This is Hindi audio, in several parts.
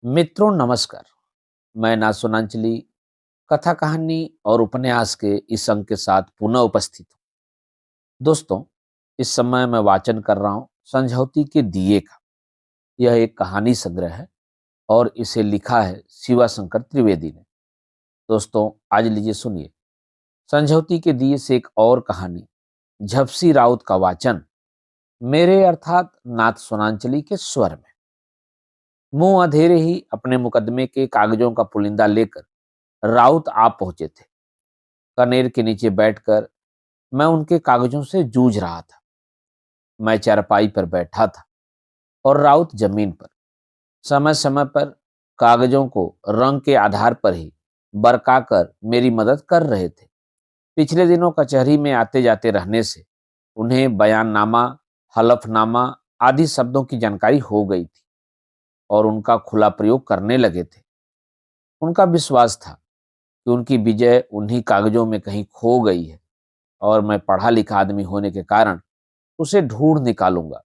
मित्रों नमस्कार। मैं नासुनांचली कथा कहानी और उपन्यास के इस अंक के साथ पुनः उपस्थित हूँ। दोस्तों, इस समय मैं वाचन कर रहा हूँ संझौती के दिए का। यह एक कहानी संग्रह है और इसे लिखा है शिवा शंकर त्रिवेदी ने। दोस्तों, आज लीजिए सुनिए संझौती के दिए से एक और कहानी, झपसी राउत का वाचन मेरे अर्थात नाथ सोनांचली के स्वर में। मुंह अधेरे ही अपने मुकदमे के कागजों का पुलिंदा लेकर राउत आप पहुंचे थे। कनेर के नीचे बैठकर मैं उनके कागजों से जूझ रहा था। मैं चारपाई पर बैठा था और राउत जमीन पर। समय समय पर कागजों को रंग के आधार पर ही बरकाकर मेरी मदद कर रहे थे। पिछले दिनों कचहरी में आते जाते रहने से उन्हें बयाननामा, हलफनामा आदि शब्दों की जानकारी हो गई थी और उनका खुला प्रयोग करने लगे थे। उनका विश्वास था कि उनकी विजय उन्हीं कागजों में कहीं खो गई है और मैं पढ़ा लिखा आदमी होने के कारण उसे ढूंढ निकालूंगा।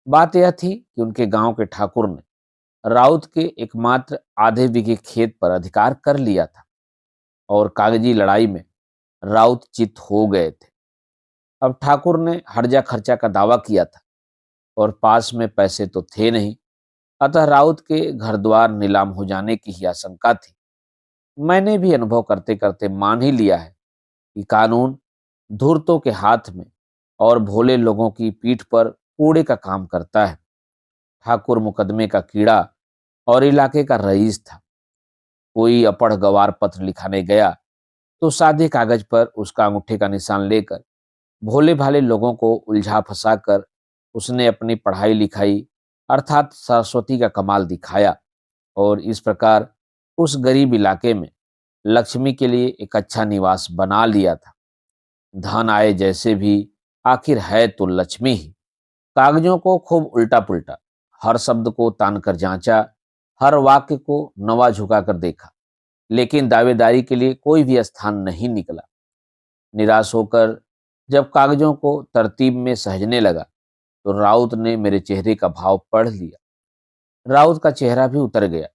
बात यह थी कि उनके गांव के ठाकुर ने राउत के एकमात्र आधे बीघे खेत पर अधिकार कर लिया था और कागजी लड़ाई में राउत चित हो गए थे। अब ठाकुर ने हर्जा खर्चा का दावा किया था और पास में पैसे तो थे नहीं, अतः राउत के घर द्वार नीलाम हो जाने की ही आशंका थी। मैंने भी अनुभव करते करते मान ही लिया है कि कानून धूर्तों के हाथ में और भोले लोगों की पीठ पर कूड़े का काम करता है। ठाकुर मुकदमे का कीड़ा और इलाके का रईस था। कोई अपढ़ गवार पत्र लिखाने गया तो सादे कागज पर उसका अंगूठे का निशान लेकर भोले भाले लोगों को उलझा फंसा कर उसने अपनी पढ़ाई लिखाई अर्थात सरस्वती का कमाल दिखाया और इस प्रकार उस गरीब इलाके में लक्ष्मी के लिए एक अच्छा निवास बना लिया था। धन आए जैसे भी, आखिर है तो लक्ष्मी ही। कागजों को खूब उल्टा पुल्टा, हर शब्द को तान कर जांचा, हर वाक्य को नवा झुका कर देखा, लेकिन दावेदारी के लिए कोई भी स्थान नहीं निकला। निराश होकर जब कागजों को तरतीब में सहेजने लगा तो राउत ने मेरे चेहरे का भाव पढ़ लिया। राउत का चेहरा भी उतर गया।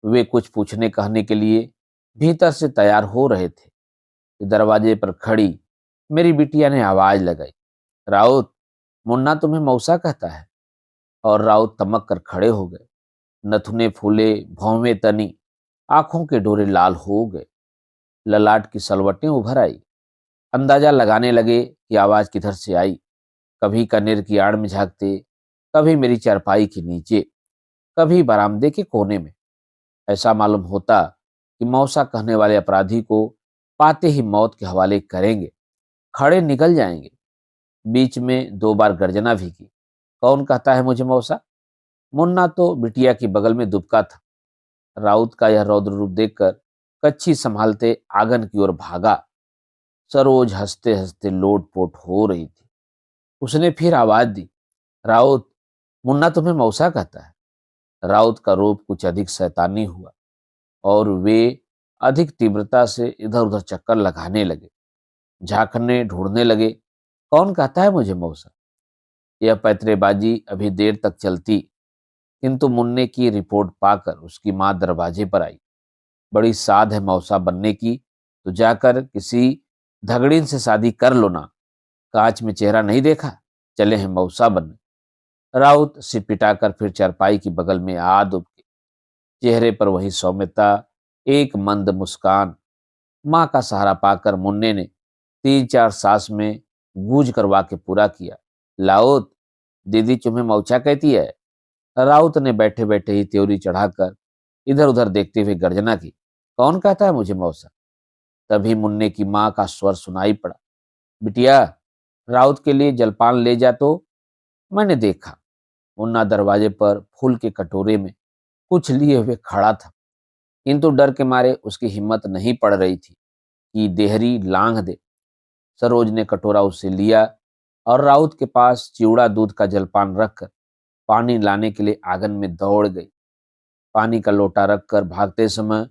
वे कुछ पूछने कहने के लिए भीतर से तैयार हो रहे थे कि दरवाजे पर खड़ी मेरी बिटिया ने आवाज लगाई, राउत, मुन्ना तुम्हें मौसा कहता है। और राउत तमक कर खड़े हो गए। नथुने फूले, भौवें तनी, आंखों के डोरे लाल हो गए, ललाट की सलवटें उभर आई। अंदाजा लगाने लगे कि आवाज किधर से आई। कभी कनेर की आड़ में झांकते, कभी मेरी चारपाई के नीचे, कभी बरामदे के कोने में। ऐसा मालूम होता कि मौसा कहने वाले अपराधी को पाते ही मौत के हवाले करेंगे, खड़े निकल जाएंगे। बीच में 2 बार गर्जना भी की, कौन कहता है मुझे मौसा। मुन्ना तो बिटिया की बगल में दुबका था। राउत का यह रौद्र रूप देखकर कच्छी संभालते आंगन की ओर भागा। सरोज हंसते हंसते लोट पोट हो रही थी। उसने फिर आवाज दी, राउत, मुन्ना तुम्हें मौसा कहता है। राउत का रूप कुछ अधिक शैतानी हुआ और वे अधिक तीव्रता से इधर उधर चक्कर लगाने लगे, झांकने ढूंढने लगे, कौन कहता है मुझे मौसा। यह पैतरेबाजी अभी देर तक चलती, किंतु मुन्ने की रिपोर्ट पाकर उसकी माँ दरवाजे पर आई। बड़ी साध है मौसा बनने की, तो जाकर किसी धगड़ीन से शादी कर लो ना। कांच में चेहरा नहीं देखा, चले हैं मौसा बनने। राउत सिटपिटाकर फिर चारपाई की बगल में आ दुबके। चेहरे पर वही सौम्यता, एक मंद मुस्कान। माँ का सहारा पाकर मुन्ने ने 3-4 सांस में गूंज कर वाक्य पूरा किया, लाउत, दीदी तुम्हें मौसा कहती है। राउत ने बैठे बैठे ही त्योरी चढ़ाकर इधर उधर देखते हुए गर्जना की, कौन कहता है मुझे मौसा। तभी मुन्ने की माँ का स्वर सुनाई पड़ा, बिटिया, राउत के लिए जलपान ले जा तो। मैंने देखा मुन्ना दरवाजे पर फूल के कटोरे में कुछ लिए हुए खड़ा था, किंतु डर के मारे उसकी हिम्मत नहीं पड़ रही थी कि देहरी लांघ दे। सरोज ने कटोरा उससे लिया और राउत के पास चिवड़ा दूध का जलपान रखकर पानी लाने के लिए आंगन में दौड़ गई। पानी का लोटा रखकर भागते समय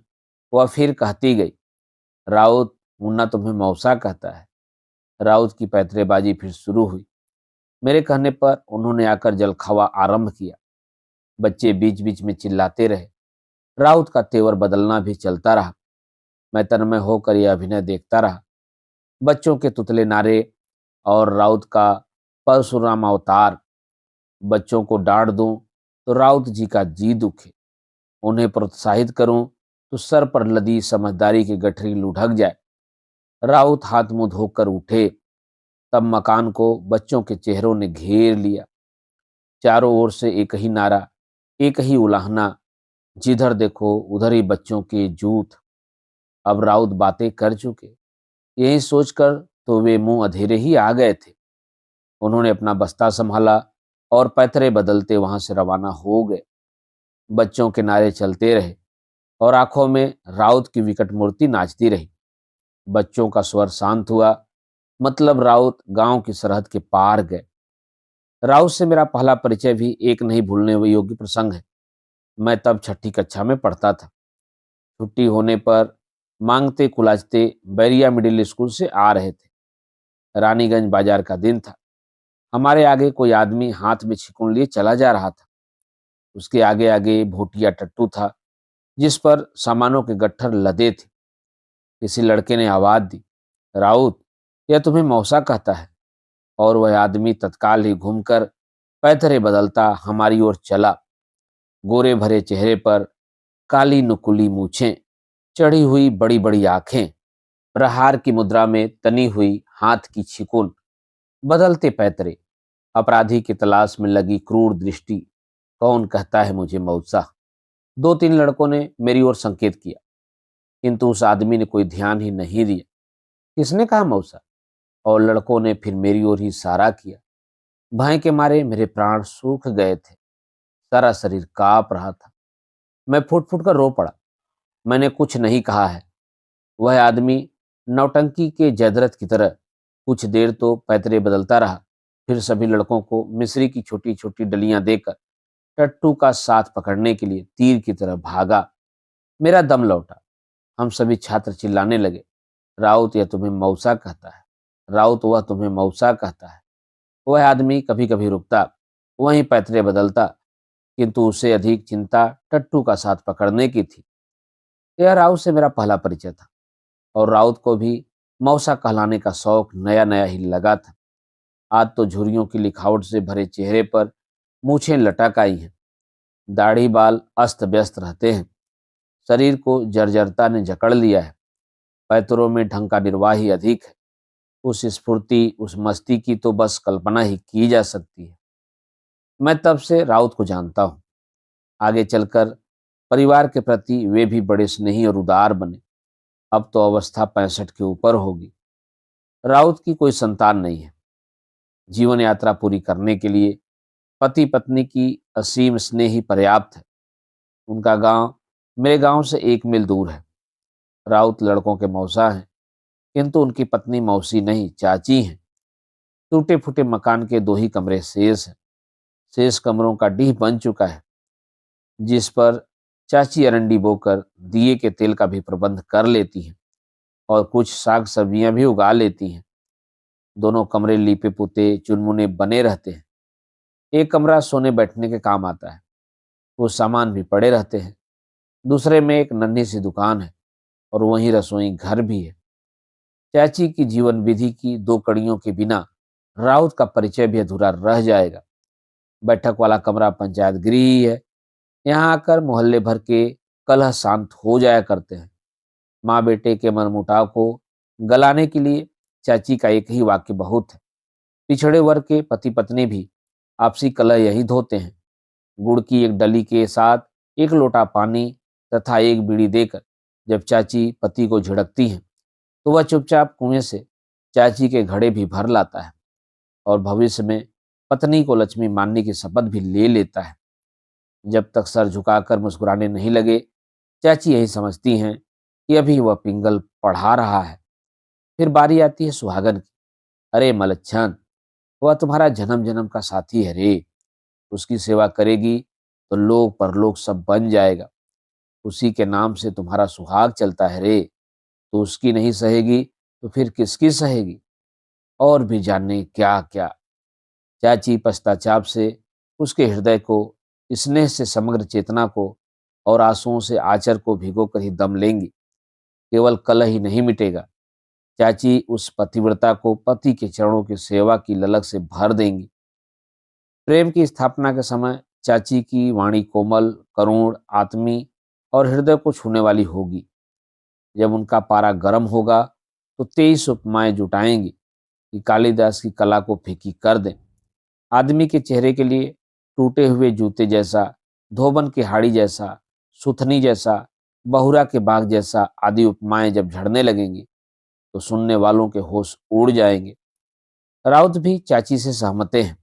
वह फिर कहती गई, राउत, मुन्ना तुम्हें मौसा कहता है। राउत की पैतरेबाजी फिर शुरू हुई। मेरे कहने पर उन्होंने आकर जलखावा आरंभ किया। बच्चे बीच बीच में चिल्लाते रहे। राउत का तेवर बदलना भी चलता रहा। मैं तन्मय होकर यह अभिनय देखता रहा। बच्चों के तुतले नारे और राउत का परशुराम अवतार। बच्चों को डांट दूं तो राउत जी का जी दुखे, उन्हें प्रोत्साहित करूं तो सर पर लदी समझदारी की गठरी लुढ़क जाए। राउत हाथ मुंह धोकर उठे, तब मकान को बच्चों के चेहरों ने घेर लिया। चारों ओर से एक ही नारा, एक ही उलाहना, जिधर देखो उधर ही बच्चों के जूथ। अब राउत बातें कर चुके, यही सोचकर तो वे मुंह अधेरे ही आ गए थे। उन्होंने अपना बस्ता संभाला और पैतरे बदलते वहां से रवाना हो गए। बच्चों के नारे चलते रहे और आंखों में राउत की विकट मूर्ति नाचती रही। बच्चों का स्वर शांत हुआ, मतलब राउत गांव की सरहद के पार गए। राउत से मेरा पहला परिचय भी एक नहीं भूलने योग्य प्रसंग है। मैं तब छठी कक्षा में पढ़ता था। छुट्टी होने पर मांगते कुलाजते बैरिया मिडिल स्कूल से आ रहे थे। रानीगंज बाजार का दिन था। हमारे आगे कोई आदमी हाथ में छिकुन लिए चला जा रहा था। उसके आगे आगे भोटिया टट्टू था, जिस पर सामानों के गट्ठर लदे थे। किसी लड़के ने आवाज दी, राउत, यह तुम्हें मौसा कहता है। और वह आदमी तत्काल ही घूमकर पैतरे बदलता हमारी ओर चला। गोरे भरे चेहरे पर काली नुकुली मूछें, चढ़ी हुई बड़ी बड़ी आंखें, प्रहार की मुद्रा में तनी हुई हाथ की छिकुन, बदलते पैतरे, अपराधी की तलाश में लगी क्रूर दृष्टि। कौन कहता है मुझे मौसा? दो तीन लड़कों ने मेरी ओर संकेत किया, किंतु उस आदमी ने कोई ध्यान ही नहीं दिया। किसने कहा मौसा? और लड़कों ने फिर मेरी ओर ही इशारा किया। भय के मारे मेरे प्राण सूख गए थे। सारा शरीर कांप रहा था। मैं फुट फुट कर रो पड़ा। मैंने कुछ नहीं कहा है। वह आदमी नौटंकी के जयद्रथ की तरह कुछ देर तो पैतरे बदलता रहा, फिर सभी लड़कों को मिस्री की छोटी छोटी डलियां देकर टट्टू का साथ पकड़ने के लिए तीर की तरह भागा। मेरा दम लौटा। हम सभी छात्र चिल्लाने लगे, राउत यह तुम्हें मौसा कहता है, राउत वह तुम्हें मौसा कहता है। वह आदमी कभी कभी रुकता, वहीं पैतरे बदलता, किंतु उसे अधिक चिंता टट्टू का साथ पकड़ने की थी। यह राउत से मेरा पहला परिचय था और राउत को भी मौसा कहलाने का शौक नया नया ही लगा था। आज तो झुर्रियों की लिखावट से भरे चेहरे पर मूछें लटक आई हैं। दाढ़ी बाल अस्त व्यस्त रहते हैं। शरीर को जर्जरता ने जकड़ लिया है। पैतरों में ढंग का निर्वाह ही अधिक है। उस स्फूर्ति, उस मस्ती की तो बस कल्पना ही की जा सकती है। मैं तब से राउत को जानता हूँ। आगे चलकर परिवार के प्रति वे भी बड़े स्नेही और उदार बने। अब तो अवस्था 65 के ऊपर होगी। राउत की कोई संतान नहीं है। जीवन यात्रा पूरी करने के लिए पति पत्नी की असीम स्नेह ही पर्याप्त है। उनका गांव मेरे गांव से 1 मील दूर है। राउत लड़कों के मौसा हैं, किंतु उनकी पत्नी मौसी नहीं, चाची हैं। टूटे फूटे मकान के 2 ही कमरे शेष हैं। शेष कमरों का डीह बन चुका है, जिस पर चाची अरंडी बोकर दिए के तेल का भी प्रबंध कर लेती हैं और कुछ साग सब्जियां भी उगा लेती हैं। दोनों कमरे लीपे पुते चुनमुने बने रहते हैं। एक कमरा सोने बैठने के काम आता है, वो सामान भी पड़े रहते हैं। दूसरे में एक नन्ही सी दुकान है और वहीं रसोई घर भी है। चाची की जीवन विधि की 2 कड़ियों के बिना राउत का परिचय भी अधूरा रह जाएगा। बैठक वाला कमरा पंचायत गृह ही है। यहाँ आकर मोहल्ले भर के कलह शांत हो जाया करते हैं। माँ बेटे के मनमुटाव को गलाने के लिए चाची का एक ही वाक्य बहुत है। पिछड़े वर्ग के पति पत्नी भी आपसी कलह यही धोते हैं। गुड़ की एक डली के साथ 1 लोटा पानी तथा एक बीड़ी देकर जब चाची पति को झिड़कती हैं, तो वह चुपचाप कुएं से चाची के घड़े भी भर लाता है और भविष्य में पत्नी को लक्ष्मी मानने की शपथ भी ले लेता है। जब तक सर झुकाकर मुस्कुराने नहीं लगे, चाची यही समझती हैं कि अभी वह पिंगल पढ़ा रहा है। फिर बारी आती है सुहागन की। अरे मलच्छन, वह तुम्हारा जन्म जन्म का साथी है रे। उसकी सेवा करेगी तो लोक परलोक सब बन जाएगा। उसी के नाम से तुम्हारा सुहाग चलता है रे। तो उसकी नहीं सहेगी तो फिर किसकी सहेगी? और भी जानने क्या क्या। चाची पश्चाताप से उसके हृदय को स्नेह से समग्र चेतना को और आंसुओं से आचर को भिगोकर ही दम लेंगी। केवल कलह ही नहीं मिटेगा, चाची उस पतिव्रता को पति के चरणों की सेवा की ललक से भर देंगी। प्रेम की स्थापना के समय चाची की वाणी कोमल, करुण, आत्मी और हृदय को छूने वाली होगी। जब उनका पारा गर्म होगा तो 23 उपमाएं जुटाएंगी कि कालिदास की कला को फीकी कर दें। आदमी के चेहरे के लिए टूटे हुए जूते जैसा, धोबन की हाड़ी जैसा, सुथनी जैसा, बहुरा के बाग जैसा आदि उपमाएं जब झड़ने लगेंगी तो सुनने वालों के होश उड़ जाएंगे। राउत भी चाची से सहमते हैं।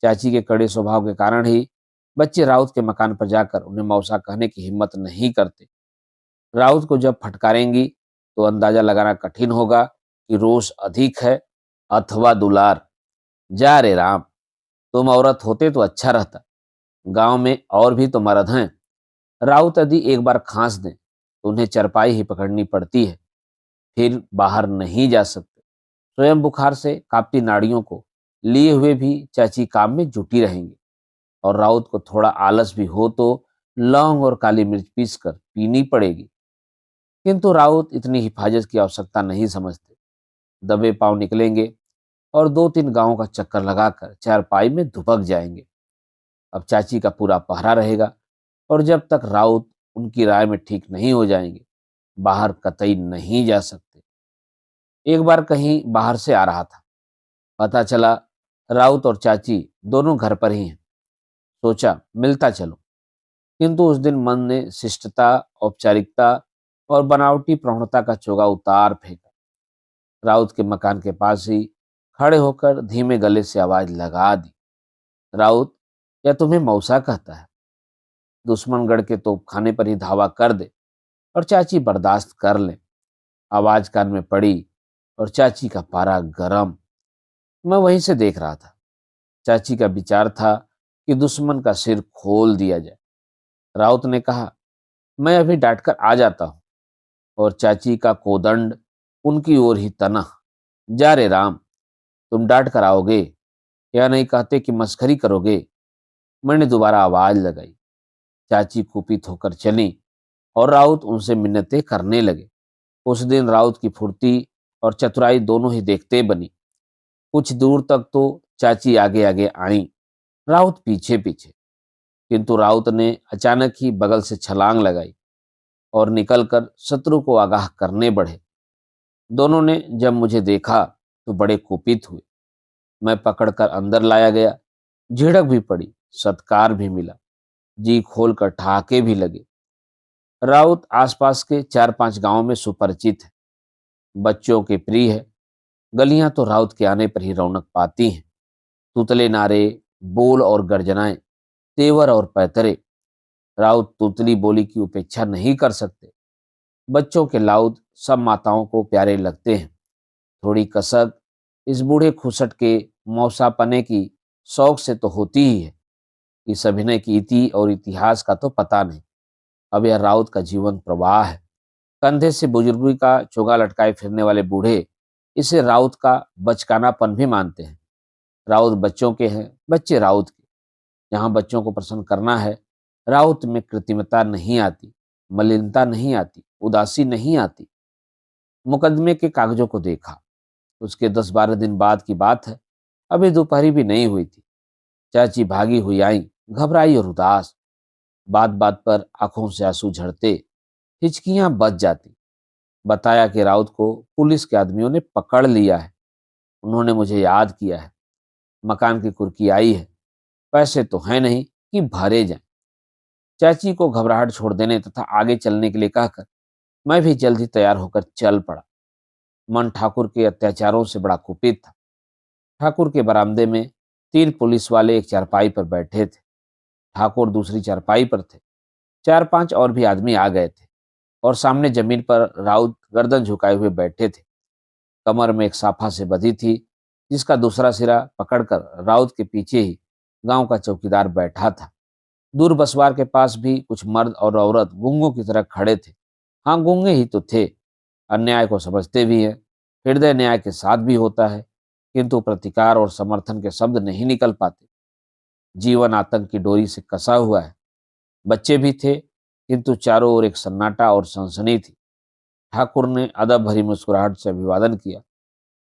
चाची के कड़े स्वभाव के कारण ही बच्चे राउत के मकान पर जाकर उन्हें मौसा कहने की हिम्मत नहीं करते। राउत को जब फटकारेंगी तो अंदाजा लगाना कठिन होगा कि रोष अधिक है अथवा दुलार। जा रे राम, तुम औरत होते तो अच्छा रहता, गांव में और भी तो मर्द हैं। राउत यदि एक बार खांस दें तो उन्हें चरपाई ही पकड़नी पड़ती है, फिर बाहर नहीं जा सकते। स्वयं बुखार से कांपती नाड़ियों को लिए हुए भी चाची काम में जुटी रहेंगी, और राउत को थोड़ा आलस भी हो तो लौंग और काली मिर्च पीसकर पीनी पड़ेगी। किंतु राउत इतनी हिफाजत की आवश्यकता नहीं समझते। दबे पांव निकलेंगे और 2-3 गांवों का चक्कर लगाकर चारपाई में दुबक जाएंगे। अब चाची का पूरा पहरा रहेगा, और जब तक राउत उनकी राय में ठीक नहीं हो जाएंगे, बाहर कतई नहीं जा सकते। एक बार कहीं बाहर से आ रहा था, पता चला राउत और चाची दोनों घर पर ही हैं। सोचा मिलता चलो, किंतु उस दिन मन ने शिष्टता, औपचारिकता और बनावटी प्रौढ़ता का चोगा उतार फेंका। राउत के मकान के पास ही खड़े होकर धीमे गले से आवाज लगा दी, राउत, या तुम्हें मौसा कहता है? दुश्मनगढ़ के तोपखाने पर ही धावा कर दे और चाची बर्दाश्त कर ले। आवाज कान में पड़ी और चाची का पारा गरम। मैं वहीं से देख रहा था। चाची का विचार था कि दुश्मन का सिर खोल दिया जाए। राउत ने कहा, मैं अभी डांट कर आ जाता हूं, और चाची का कोदंड उनकी ओर ही तना। जा रे राम, तुम डांट कर आओगे या नहीं कहते कि मस्खरी करोगे? मैंने दोबारा आवाज लगाई। चाची कुपित होकर चली और राउत उनसे मिन्नतें करने लगे। उस दिन राउत की फुर्ती और चतुराई दोनों ही देखते बनी। कुछ दूर तक तो चाची आगे आगे आई, राउत पीछे पीछे। किंतु राउत ने अचानक ही बगल से छलांग लगाई और निकलकर शत्रु को आगाह करने बढ़े। दोनों ने जब मुझे देखा तो बड़े कुपित हुए। मैं पकड़कर अंदर लाया गया। झिड़क भी पड़ी, सत्कार भी मिला, जी खोलकर ठहाके भी लगे। राउत आसपास के 4-5 गांवों में सुपरिचित है, बच्चों के प्रिय है। गलियां तो राउत के आने पर ही रौनक पाती हैं। तुतले नारे, बोल और गर्जनाएं, तेवर और पैतरे। राउत तुतली बोली की उपेक्षा नहीं कर सकते। बच्चों के लाउद सब माताओं को प्यारे लगते हैं। थोड़ी कसक इस बूढ़े खुसट के मौसापने की शौक से तो होती ही है। इस अभिनय की इति और इतिहास का तो पता नहीं। अब यह राउत का जीवन प्रवाह है। कंधे से बुजुर्गी का चोगा लटकाए फिरने वाले बूढ़े इसे राउत का बचकानापन भी मानते हैं। राउत बच्चों के हैं, बच्चे राउत के। जहां बच्चों को प्रसन्न करना है, राउत में कृत्रिमता नहीं आती, मलिनता नहीं आती, उदासी नहीं आती। मुकदमे के कागजों को देखा, उसके 10-12 दिन बाद की बात है। अभी दोपहरी भी नहीं हुई थी। चाची भागी हुई आई, घबराई और उदास। बात बात पर आंखों से आंसू झड़ते, हिचकियां बच जाती। बताया कि राउत को पुलिस के आदमियों ने पकड़ लिया है। उन्होंने मुझे याद किया है। मकान की कुर्की आई है, पैसे तो हैं नहीं कि भरे जाएं। चाची को घबराहट छोड़ देने तथा आगे चलने के लिए कहकर मैं भी जल्द ही तैयार होकर चल पड़ा। मन ठाकुर के अत्याचारों से बड़ा कुपित था। ठाकुर के बरामदे में 3 पुलिस वाले एक चारपाई पर बैठे थे। ठाकुर दूसरी चारपाई पर थे। 4-5 और भी आदमी आ गए थे, और सामने जमीन पर राउत गर्दन झुकाए हुए बैठे थे। कमर में एक साफा से बंधी थी, जिसका दूसरा सिरा पकड़कर राउत के पीछे ही गांव का चौकीदार बैठा था। दूर बसवार के पास भी कुछ मर्द और औरत गूंगों की तरह खड़े थे। हाँ, गूंगे ही तो थे। अन्याय को समझते भी हैं, हृदय न्याय के साथ भी होता है, किंतु प्रतिकार और समर्थन के शब्द नहीं निकल पाते। जीवन आतंक की डोरी से कसा हुआ है। बच्चे भी थे, किंतु चारों ओर एक सन्नाटा और सनसनी थी। ठाकुर ने अदब भरी मुस्कुराहट से अभिवादन किया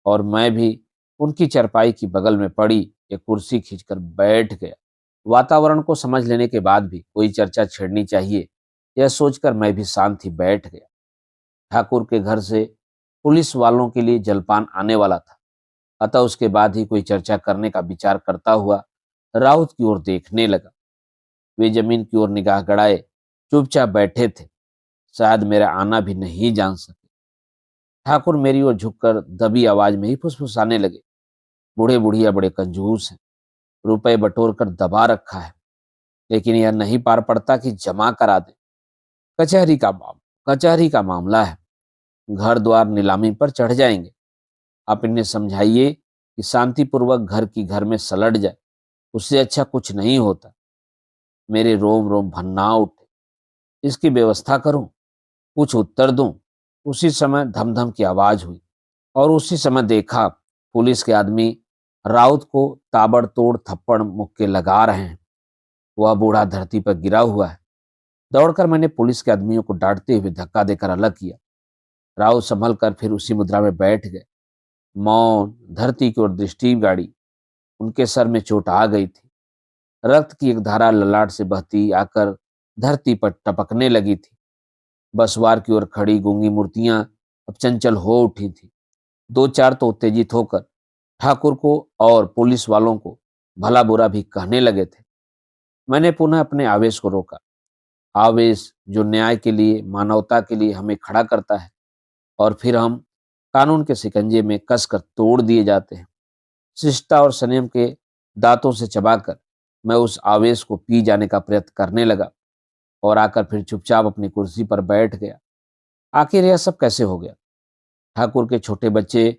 और मैं भी उनकी चारपाई की बगल में पड़ी एक कुर्सी खींचकर बैठ गया। वातावरण को समझ लेने के बाद भी कोई चर्चा छेड़नी चाहिए, यह सोचकर मैं भी शांत ही बैठ गया। ठाकुर के घर से पुलिस वालों के लिए जलपान आने वाला था, अतः उसके बाद ही कोई चर्चा करने का विचार करता हुआ राउत की ओर देखने लगा। वे जमीन की ओर निगाह गड़ाए चुपचाप बैठे थे, शायद मेरा आना भी नहीं जान सके। ठाकुर मेरी ओर झुककर दबी आवाज में ही फुसफुसाने लगे, बूढ़े बुढ़िया बड़े कंजूस हैं, रुपए बटोर कर दबा रखा है, लेकिन यह नहीं पार पड़ता कि जमा करा दे। कचहरी का मामला है, घर द्वार नीलामी पर चढ़ जाएंगे। आप इन्हें समझाइए कि शांतिपूर्वक घर की घर में सलट जाए, उससे अच्छा कुछ नहीं होता। मेरे रोम रोम भन्ना उठे। इसकी व्यवस्था करूं, कुछ उत्तर दूं। उसी समय धमधम की आवाज हुई और उसी समय देखा पुलिस के आदमी राउत को ताबड़तोड़ थप्पड़ मुक्के लगा रहे हैं। वह बूढ़ा धरती पर गिरा हुआ है। दौड़कर मैंने पुलिस के आदमियों को डांटते हुए धक्का देकर अलग किया। राउत संभल कर फिर उसी मुद्रा में बैठ गए, मौन, धरती की ओर दृष्टि गाड़ी। उनके सर में चोट आ गई थी। रक्त की एक धारा ललाट से बहती आकर धरती पर टपकने लगी थी। बसवार की ओर खड़ी गूंगी मूर्तियां अब चंचल हो उठी थी। दो चार तो उत्तेजित होकर ठाकुर को और पुलिस वालों को भला बुरा भी कहने लगे थे। मैंने पुनः अपने आवेश को रोका। आवेश जो न्याय के लिए, मानवता के लिए हमें खड़ा करता है, और फिर हम कानून के शिकंजे में कसकर तोड़ दिए जाते हैं। शिष्टता और संयम के दांतों से चबाकर मैं उस आवेश को पी जाने का प्रयत्न करने लगा और आकर फिर चुपचाप अपनी कुर्सी पर बैठ गया। आखिर यह सब कैसे हो गया? ठाकुर के छोटे बच्चे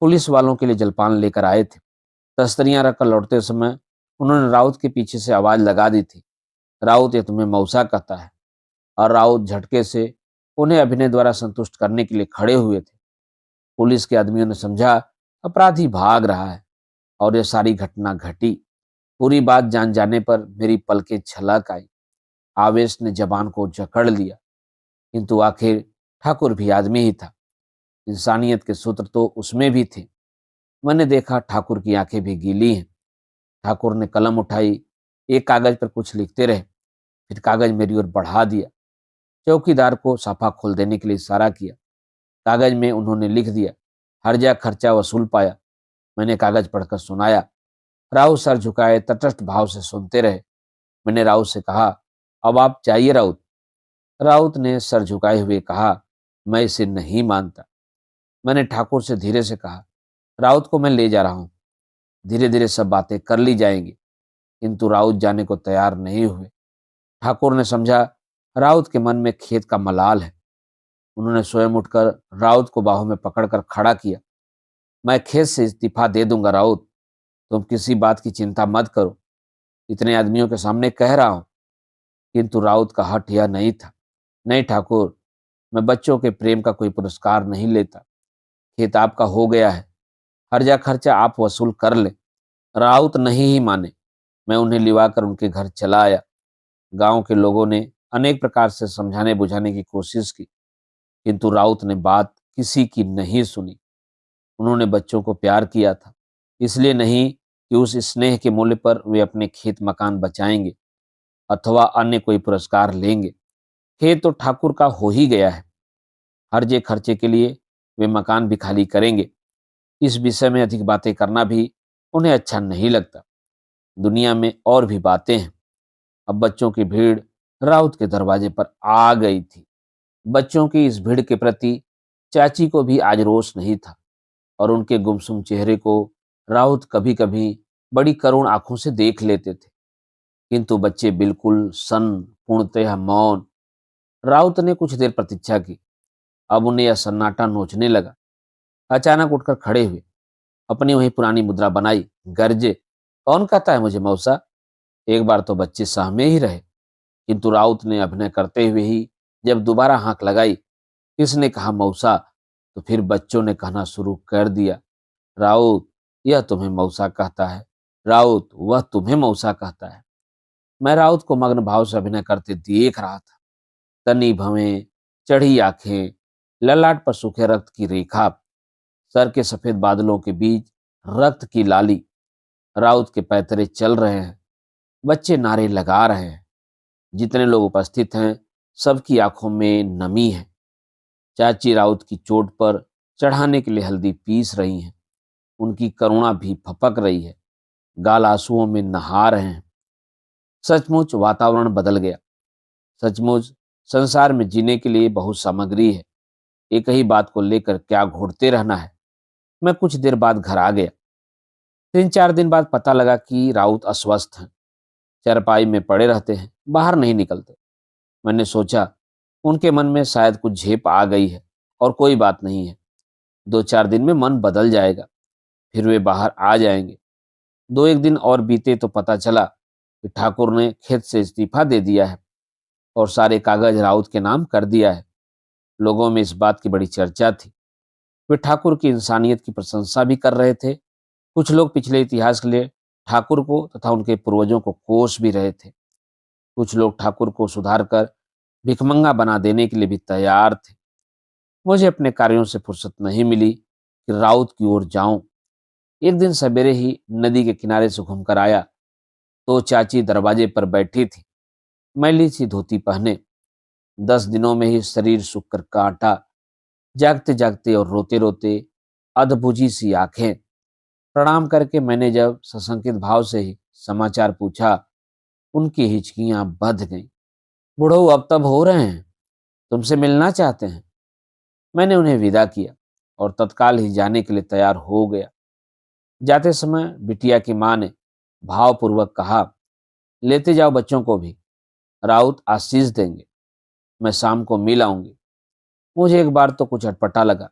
पुलिस वालों के लिए जलपान लेकर आए थे। तस्तरियां रखकर लौटते समय उन्होंने राउत के पीछे से आवाज लगा दी थी, राउत ये तुम्हें मौसा कहता है। और राउत झटके से उन्हें अभिनय द्वारा संतुष्ट करने के लिए खड़े हुए थे। पुलिस के आदमियों ने समझा अपराधी भाग रहा है और यह सारी घटना घटी। पूरी बात जान जाने पर मेरी पलकें छलक आई। आवेश ने जबान को जकड़ लिया, किंतु आखिर ठाकुर भी आदमी ही था। इंसानियत के सूत्र तो उसमें भी थे। मैंने देखा ठाकुर की आंखें भी गीली हैं। ठाकुर ने कलम उठाई, एक कागज पर कुछ लिखते रहे, फिर कागज मेरी ओर बढ़ा दिया। चौकीदार को साफा खोल देने के लिए इशारा किया। कागज में उन्होंने लिख दिया, हर्जा खर्चा वसूल पाया। मैंने कागज पढ़कर सुनाया। राउत सर झुकाए तटस्थ भाव से सुनते रहे। मैंने राउत से कहा, अब आप जाइए राउत। राउत ने सर झुकाए हुए कहा, मैं इसे नहीं मानता। मैंने ठाकुर से धीरे से कहा, राउत को मैं ले जा रहा हूं, धीरे धीरे सब बातें कर ली जाएंगी। किंतु राउत जाने को तैयार नहीं हुए। ठाकुर ने समझा राउत के मन में खेत का मलाल है। उन्होंने स्वयं उठकर राउत को बाहों में पकड़कर खड़ा किया। मैं खेत से इस्तीफा दे दूंगा राउत, तुम किसी बात की चिंता मत करो, इतने आदमियों के सामने कह रहा हूं। किंतु राउत का हठ यह नहीं था। नहीं ठाकुर, मैं बच्चों के प्रेम का कोई पुरस्कार नहीं लेता। खेत आपका हो गया है, हर्जा खर्चा आप वसूल कर ले। राउत नहीं ही माने। मैं उन्हें लिवाकर उनके घर चला आया। गांव के लोगों ने अनेक प्रकार से समझाने बुझाने की कोशिश की, किंतु राउत ने बात किसी की नहीं सुनी। उन्होंने बच्चों को प्यार किया था, इसलिए नहीं कि उस स्नेह के मूल्य पर वे अपने खेत मकान बचाएंगे अथवा अन्य कोई पुरस्कार लेंगे। खेत तो ठाकुर का हो ही गया है, हर्जे खर्चे के लिए वे मकान भी खाली करेंगे। इस विषय में अधिक बातें करना भी उन्हें अच्छा नहीं लगता। दुनिया में और भी बातें हैं। अब बच्चों की भीड़ राउत के दरवाजे पर आ गई थी। बच्चों की इस भीड़ के प्रति चाची को भी आज रोष नहीं था और उनके गुमसुम चेहरे को राउत कभी कभी बड़ी करुण आंखों से देख लेते थे। किंतु बच्चे बिल्कुल सन्न, पूर्णतः मौन। राउत ने कुछ देर प्रतीक्षा की। अब उन्हें यह सन्नाटा नोचने लगा। अचानक उठकर खड़े हुए, अपनी वही पुरानी मुद्रा बनाई, गरजे, कौन कहता है मुझे मौसा? एक बार तो बच्चे सहमे ही रहे, किंतु राउत ने अभिनय करते हुए ही जब दोबारा हाक लगाई, किसने कहा मौसा, तो फिर बच्चों ने कहना शुरू कर दिया, राउत यह तुम्हें मौसा कहता है। राउत, वह तुम्हें मौसा कहता है। मैं राउत को मग्न भाव से अभिनय करते देख रहा था। तनी भवें, चढ़ी आंखें, ललाट पर सूखे रक्त की रेखा, सर के सफेद बादलों के बीच रक्त की लाली। राउत के पैतरे चल रहे हैं, बच्चे नारे लगा रहे हैं। जितने लोग उपस्थित हैं, सबकी आंखों में नमी है। चाची राउत की चोट पर चढ़ाने के लिए हल्दी पीस रही हैं। उनकी करुणा भी फपक रही है, गाल आंसुओं में नहा रहे हैं। सचमुच वातावरण बदल गया। सचमुच संसार में जीने के लिए बहुत सामग्री है। एक ही बात को लेकर क्या घोटते रहना है। मैं कुछ देर बाद घर आ गया। 3-4 दिन बाद पता लगा कि राउत अस्वस्थ हैं, चारपाई में पड़े रहते हैं, बाहर नहीं निकलते। मैंने सोचा उनके मन में शायद कुछ झेप आ गई है और कोई बात नहीं है। 2-4 दिन में मन बदल जाएगा, फिर वे बाहर आ जाएंगे। 2-1 दिन और बीते तो पता चला कि ठाकुर ने खेत से इस्तीफा दे दिया है और सारे कागज राउत के नाम कर दिया है। लोगों में इस बात की बड़ी चर्चा थी। वे ठाकुर की इंसानियत की प्रशंसा भी कर रहे थे। कुछ लोग पिछले इतिहास के लिए ठाकुर को तथा उनके पूर्वजों को कोस भी रहे थे। कुछ लोग ठाकुर को सुधार कर भिखमंगा बना देने के लिए भी तैयार थे। मुझे अपने कार्यों से फुर्सत नहीं मिली कि राउत की ओर जाऊं। एक दिन सवेरे ही नदी के किनारे से घूमकर आया तो चाची दरवाजे पर बैठी थी, मैली सी धोती पहने। 10 दिनों में ही शरीर सूख कर काटा, जागते जागते और रोते रोते अधबुझी सी आंखें। प्रणाम करके मैंने जब सशंकित भाव से ही समाचार पूछा, उनकी हिचकियां बंध गईं। बुढ़ऊ अब तब हो रहे हैं, तुमसे मिलना चाहते हैं। मैंने उन्हें विदा किया और तत्काल ही जाने के लिए तैयार हो गया। जाते समय बिटिया की माँ ने भावपूर्वक कहा, लेते जाओ बच्चों को भी, राउत आशीष देंगे। मैं शाम को मिल आऊंगी। मुझे एक बार तो कुछ अटपटा लगा,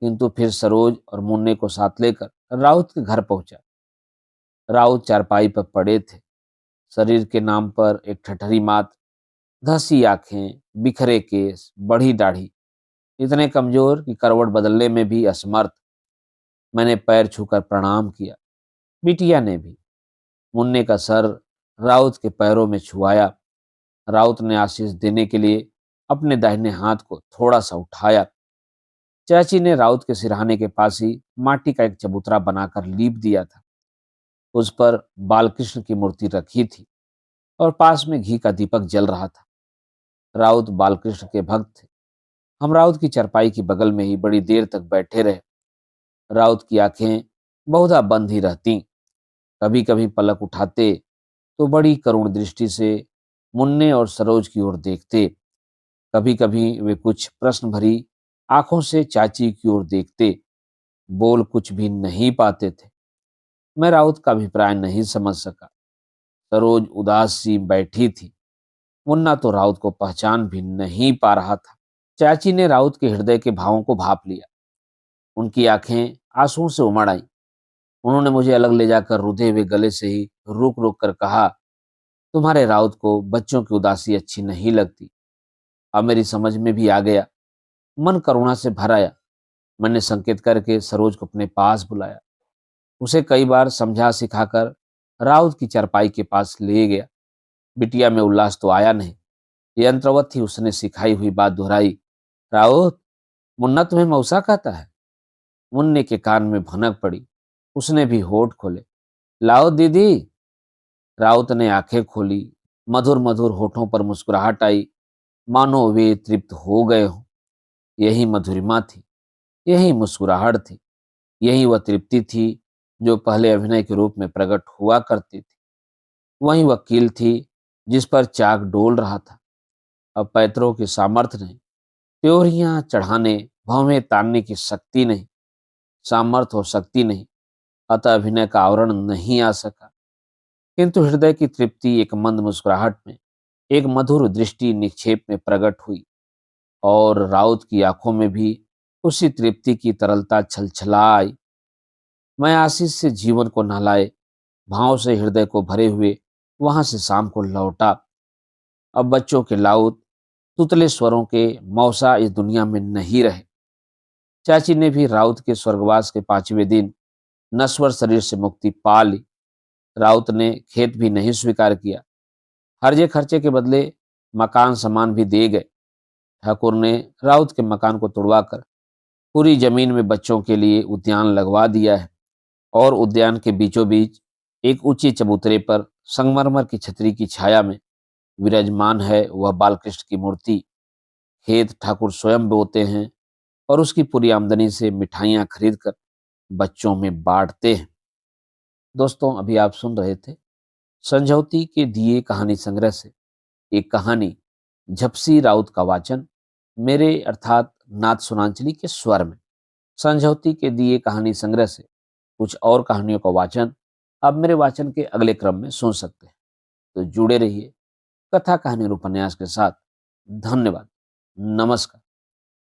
किंतु फिर सरोज और मुन्ने को साथ लेकर राउत के घर पहुंचा। राउत चारपाई पर पड़े थे। शरीर के नाम पर एक ठठरी मात, धसी आंखें, बिखरे केस, बड़ी दाढ़ी, इतने कमजोर कि करवट बदलने में भी असमर्थ। मैंने पैर छूकर प्रणाम किया। बिटिया ने भी। मुन्ने का सर राउत के पैरों में छुआया। राउत ने आशीष देने के लिए अपने दाहिने हाथ को थोड़ा सा उठाया। चाची ने राउत के सिरहाने के पास ही माटी का एक चबूतरा बनाकर लीप दिया था। उस पर बालकृष्ण की मूर्ति रखी थी और पास में घी का दीपक जल रहा था। राउत बालकृष्ण के भक्त थे। हम राउत की चरपाई की बगल में ही बड़ी देर तक बैठे रहे। राउत की आंखें बहुधा बंद ही रहती, कभी कभी पलक उठाते तो बड़ी करुण दृष्टि से मुन्ने और सरोज की ओर देखते। कभी कभी वे कुछ प्रश्न भरी आंखों से चाची की ओर देखते, बोल कुछ भी नहीं पाते थे। मैं राउत का अभिप्राय नहीं समझ सका। सरोज उदास सी बैठी थी। मुन्ना तो राउत को पहचान भी नहीं पा रहा था। चाची ने राउत के हृदय के भावों को भाप लिया। उनकी आंखें आंसुओं से उमड़ आईं। उन्होंने मुझे अलग ले जाकर रुधे हुए गले से ही रुक रुक कर कहा, तुम्हारे राउत को बच्चों की उदासी अच्छी नहीं लगती। अब मेरी समझ में भी आ गया। मन करुणा से भर आया। मैंने संकेत करके सरोज को अपने पास बुलाया। उसे कई बार समझा सिखाकर राउत की चारपाई के पास ले गया। बिटिया में उल्लास तो आया नहीं। यंत्रवत ही उसने सिखाई हुई बात दोहराई, राउत, मुन्ना तुम्हें मौसा कहता है। मुन्ने के कान में भनक पड़ी। उसने भी होठ खोले। लाओ दीदी। राउत ने आंखें खोली। मधुर मधुर होठों पर मुस्कुराहट आई, मानो वे तृप्त हो गए हों। यही मधुरिमा थी, यही मुस्कुराहट थी, यही वह तृप्ति थी जो पहले अभिनय के रूप में प्रकट हुआ करती थी। वही वह कील थी जिस पर चाक डोल रहा था। अब पैतरों की सामर्थ्य नहीं, त्योरियां चढ़ाने, भौवें तानने की शक्ति नहीं, सामर्थ्य और शक्ति नहीं, अतः अभिनय का आवरण नहीं आ सका। किंतु हृदय की तृप्ति एक मंद मुस्कुराहट में, एक मधुर दृष्टि निक्षेप में प्रकट हुई और राउत की आंखों में भी उसी तृप्ति की तरलता छलछला आई। मैं आशीष से जीवन को नहलाए भाव से हृदय को भरे हुए वहां से शाम को लौटा। अब बच्चों के लाउत, तुतले स्वरों के मौसा इस दुनिया में नहीं रहे। चाची ने भी राउत के स्वर्गवास के 5वें दिन नश्वर शरीर से मुक्ति पा ली। राउत ने खेत भी नहीं स्वीकार किया। हर्जे खर्चे के बदले मकान सामान भी दिए गए। ठाकुर ने राउत के मकान को तुड़वाकर पूरी जमीन में बच्चों के लिए उद्यान लगवा दिया है और उद्यान के बीचों बीच एक ऊंचे चबूतरे पर संगमरमर की छतरी की छाया में विराजमान है वह बालकृष्ण की मूर्ति। खेत ठाकुर स्वयं बोते हैं और उसकी पूरी आमदनी से मिठाइयां खरीद कर बच्चों में बांटते हैं। दोस्तों, अभी आप सुन रहे थे संझौती के दिए कहानी संग्रह से एक कहानी झपसी राउत का वाचन मेरे अर्थात नाथ सुनांचली के स्वर में। संझौती के दिए कहानी संग्रह से कुछ और कहानियों का वाचन आप मेरे वाचन के अगले क्रम में सुन सकते हैं। तो जुड़े रहिए कथा कहानी और उपन्यास के साथ। धन्यवाद। नमस्कार।